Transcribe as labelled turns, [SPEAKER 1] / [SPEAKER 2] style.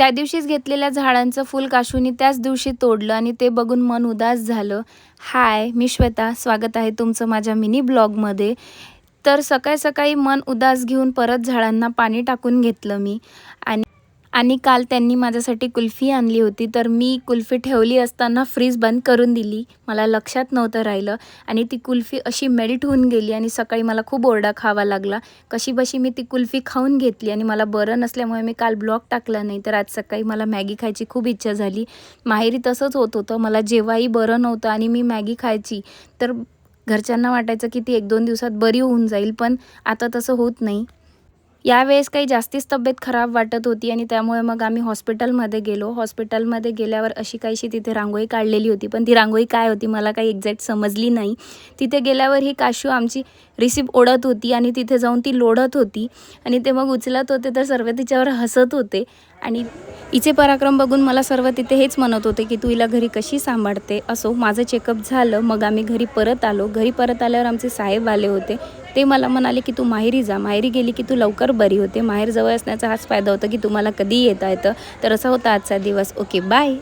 [SPEAKER 1] त्या दिवशीच घेतलेल्या झाडांचं फूल काशूनी त्याच दिवशी तोडलं आणि ते बघून मन उदास झालं. हाय, मी श्वेता, स्वागत आहे तुमचं माझ्या मिनी ब्लॉगमध्ये. तर सकाळी सकाळी मन उदास घेऊन परत झाडांना पाणी टाकून घेतलं मी. आणि काल त्यांनी माझ्यासाठी कुल्फी आणली होती, तर मी कुल्फी ठेवली असताना फ्रीज बंद करून दिली. मला लक्षात नव्हतं राहिलं आणि ती कुल्फी अशी मेल्ट होऊन गेली आणि सकाळी मला खूप ओरडा खावा लागला. कशीबशी मी ती कुल्फी खाऊन घेतली आणि मला बरं नसल्यामुळे मी काल ब्लॉग टाकला नाही. तर आज सकाळी मला मॅगी खायची खूप इच्छा झाली. माहेरी तसंच होत होतं, मला जेव्हाही बरं नव्हतं आणि मी मॅगी खायची तर घरच्यांना वाटायचं की ती 1-2 दिवसात बरी होऊन जाईल, पण आता तसं होत नाही. यावेळेस काही जास्तीच तब्येत खराब वाटत होती आणि त्यामुळे मग आम्ही हॉस्पिटलमध्ये गेलो. हॉस्पिटलमध्ये गेल्यावर अशी काहीशी तिथे रांगोळी काढलेली होती, पण ती रांगोळी काय होती मला काही एक्झॅक्ट समजली नाही. तिथे गेल्यावर ही काशू आमची रिसिप्ट ओढत होती आणि तिथे जाऊन ती लोढत होती आणि ते मग उचलत होते, तर सर्व तिच्यावर हसत होते. आणि हिचे पराक्रम बघून मला सर्व तिथे हेच म्हणत होते की तू हिला घरी कशी सांभाळते. असो, माझं चेकअप झालं, मग आम्ही घरी परत आलो. घरी परत आल्यावर आमचे साहेब आले होते. ते मला म्हणाले की तू माहेरी जा, माहेरी गेली की तू लवकर बरी होते. माहेर जवळ असण्याचा हाच फायदा होता की तुम्हाला कधी येता येतं. तर असा होता आजचा दिवस. Okay, bye.